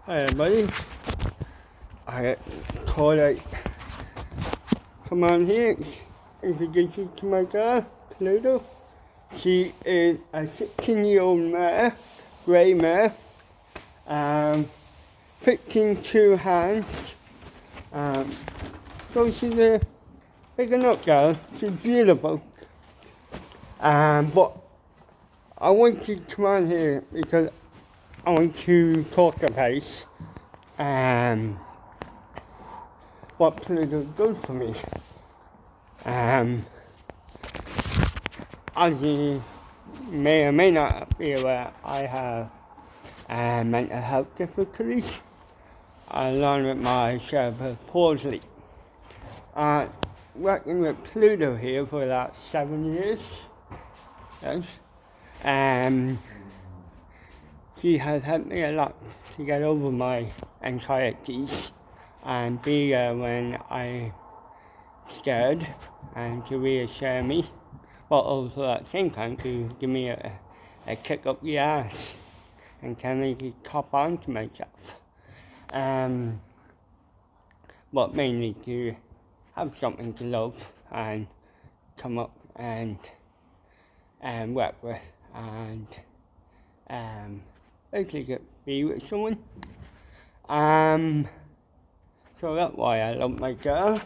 Hi everybody, I thought I'd come on here, introduce you to my girl, Pluto. She is a 16-year-old mare, grey mare, 52 hands. So she's a big enough girl, she's beautiful. But I want to come on here because I want to talk about what Pluto does for me. As you may or may not be aware, I have mental health difficulties along with my cerebral palsy. Working with Pluto here for the last 7 years, yes. She has helped me a lot to get over my anxieties and be there when I'm scared and to reassure me, but also at the same time to give me a kick up the ass and tell me to cop on to myself. But mainly to have something to love and come up and work with and basically be with someone. So that's why I love my girl.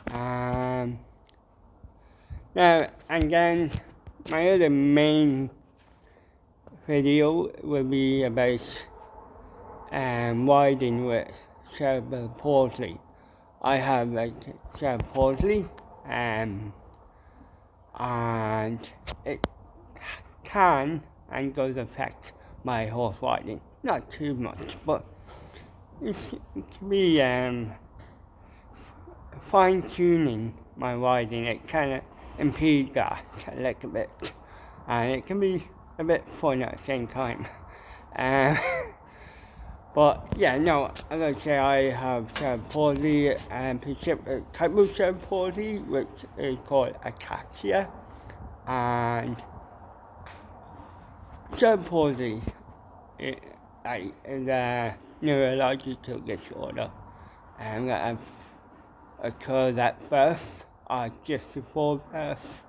Now, and then my other main video will be about riding with cerebral palsy. I have cerebral palsy, and it can and does affect my horse riding. Not too much, but it can be fine-tuning my riding. It kind of impedes that a little bit, and it can be a bit fun at the same time. But yeah, no, as I say, I have cerebral palsy and specific type of cerebral palsy, which is called ataxia, and cerebral palsy is a neurological disorder that occurs at birth or just before birth,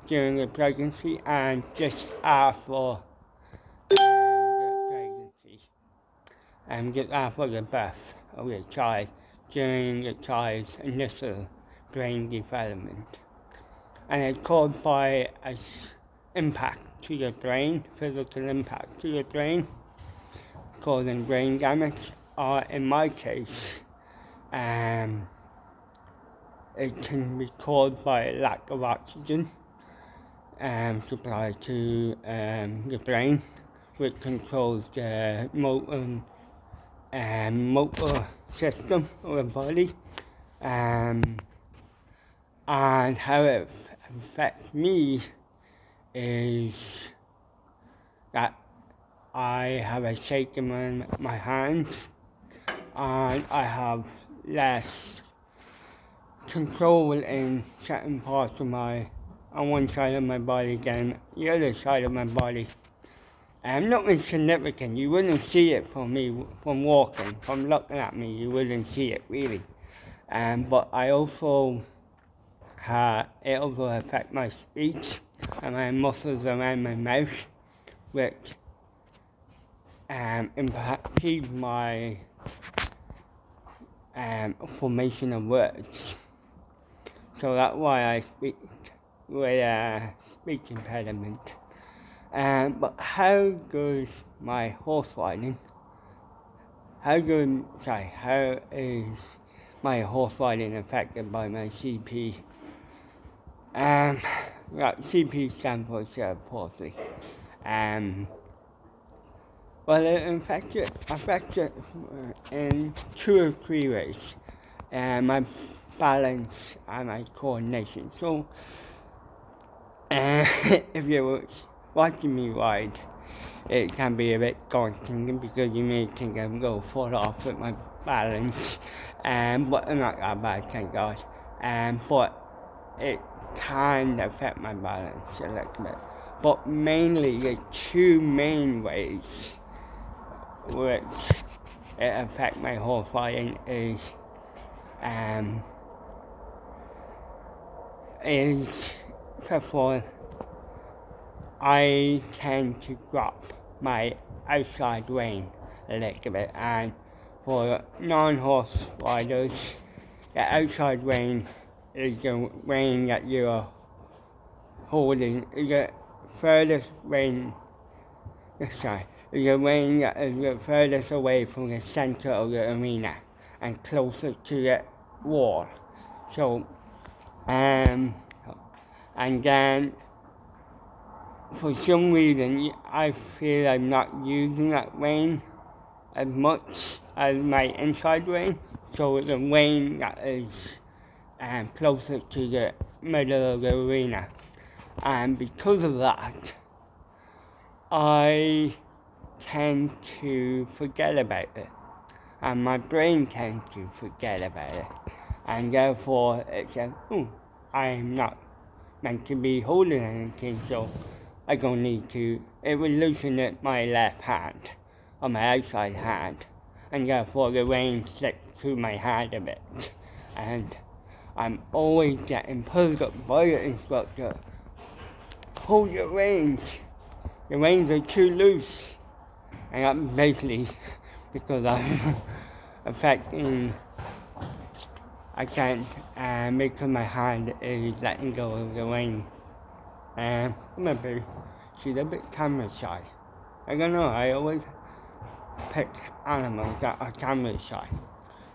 during the pregnancy, and just after the pregnancy, and just after the birth of the child, during the child's initial brain development. And it's caused by an impact to the brain, physical impact to the brain, causing brain damage, or in my case, it can be caused by lack of oxygen supply to the brain, which controls the motor system of the body, and how it affects me is that I have a shake in my hands, and I have less control in certain parts of on one side of my body than the other side of my body. Nothing significant. You wouldn't see it from me, from walking, from looking at me. You wouldn't see it really. But I also it also affects my speech and my muscles around my mouth, which impedes my formation of words. So that's why I speak with a speech impediment. But how goes my horse riding? How is my horse riding affected by my CP? CP stands for cerebral palsy. Well, it affects it in 2 or 3 ways. My balance and my coordination. So, if you're watching me ride, it can be a bit daunting because you may think I'm going to fall off with my balance, but I'm not that bad, thank God. But it can affect my balance a little bit. But mainly the 2 main ways which it affects my horse riding is first of all, I tend to drop my outside range a little bit, and for non-horse riders, the outside range is the range that you're holding, is the furthest range, is the range that is the furthest away from the center of the arena and closer to the wall. So, and then for some reason I feel I'm not using that range as much as my inside range, so the range that is closer to the middle of the arena, and because of that I tend to forget about it, and my brain tends to forget about it, and therefore it says, I'm not meant to be holding anything, so I don't need to. It will loosen my left hand, or my outside hand, and therefore the rein slips through my hand a bit, and I'm always getting pulled up by the instructor. Hold your reins. The reins are too loose. And that's basically because I'm affecting, I can't, because my hand is letting go of the rein. Maybe she's a bit camera shy. I don't know, I always pick animals that are camera shy.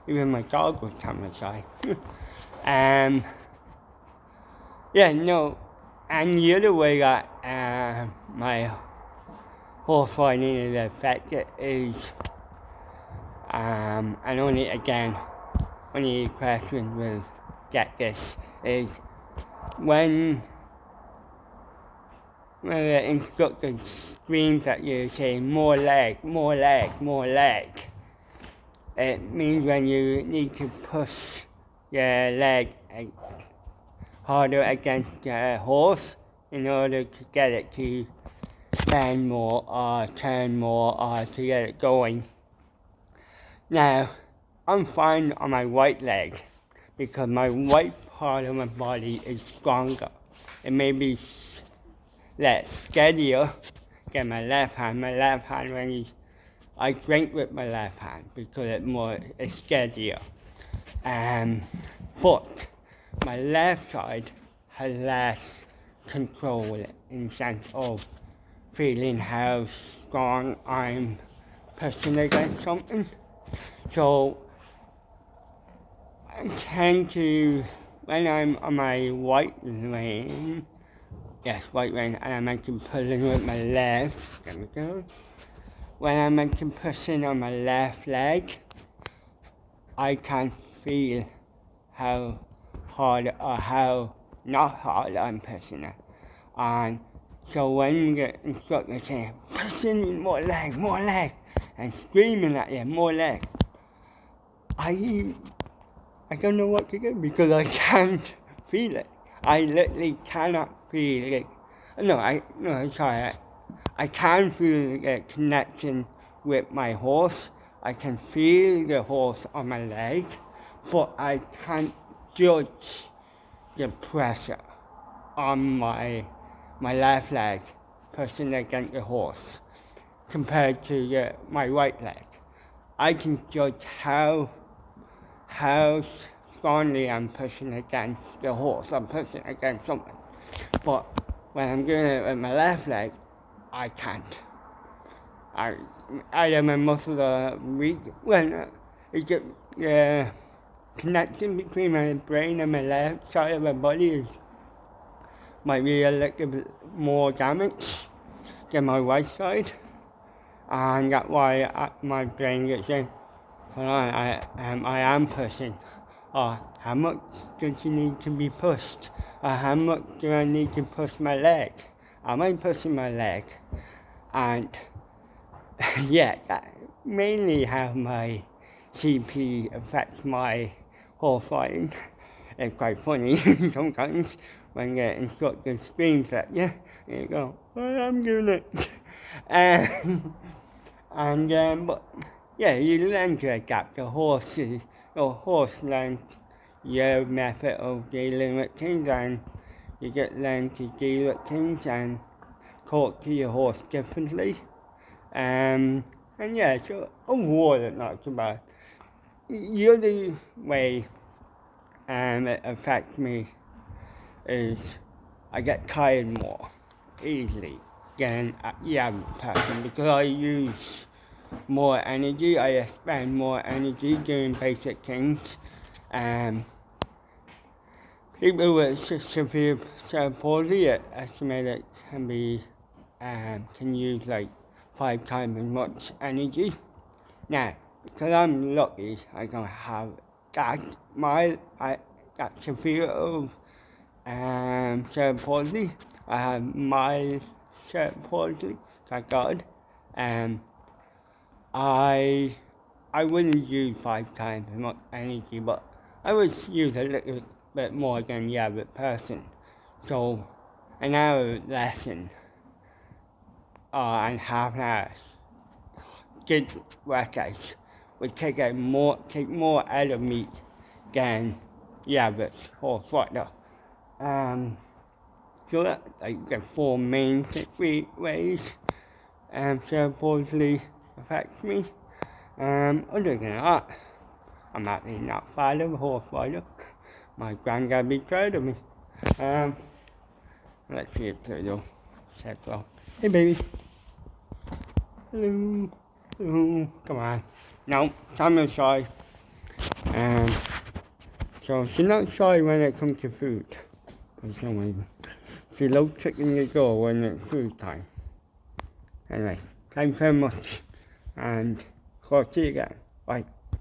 Even my dog was camera shy. And the other way that my horse riding is affected is, and only questions will get this, is when the instructor screams at you saying more leg, more leg, more leg, it means when you need to push your leg harder against the horse in order to get it to bend more or turn more or to get it going. Now, I'm fine on my right leg because my right part of my body is stronger. It may be less steadier than my left hand. My left hand, I drink with my left hand because it's steadier. But my left side has less control in the sense of feeling how strong I'm pushing against something. So I tend to, when I'm on my right rein, and I'm actually pulling with my left, there we go. When I'm actually pushing on my left leg, I can feel how hard or how not hard I'm pushing it. And so when the instructor saying, pushing more leg, and screaming at you, more leg, I don't know what to do because I can't feel it. I literally cannot feel it. I can feel the connection with my horse. I can feel the horse on my leg, but I can't judge the pressure on my left leg pushing against the horse compared to my right leg. I can judge how strongly I'm pushing against the horse, I'm pushing against something. But when I'm doing it with my left leg, I can't. Either my muscles are weak, it's just the connection between my brain and my left side of my body might be a little bit more damaged than my right side. And that's why my brain gets saying, hold on, I am pushing. Or how much does it need to be pushed? Or how much do I need to push my leg? Am I pushing my leg? And that's mainly how my CP affects my horse riding. It's quite funny sometimes when the instructor screams at you, and you go, well, I'm doing it. And but yeah, you learn to adapt. The horse learns your method of dealing with things, and you get learn to deal with things and talk to your horse differently. And yeah, so overall it's not too bad. The other way it affects me is I get tired more easily than the average person because I use more energy, I expend more energy doing basic things. People with severe cerebral palsy estimated can use like 5 times as much energy. Now, because I'm lucky, I don't have that severe of cerebral palsy. I have mild cerebral palsy, thank God. I wouldn't use 5 times as much energy, but I would use a little bit more than the average person. So an hour lesson and half an hour good workouts would take more out of me than the average horse rider. So that like the 4 main ways cerebral palsy affects me. Other than that, I'm actually not proud of a horse rider. My granddad be proud of me. Let's see if Pluto says so. Hey baby. Hello. Hello. Come on. No, I'm not shy. So she's not shy when it comes to food. For some reason. She loves kicking the door when it's food time. Anyway, thanks very much. And talk to you again. Bye.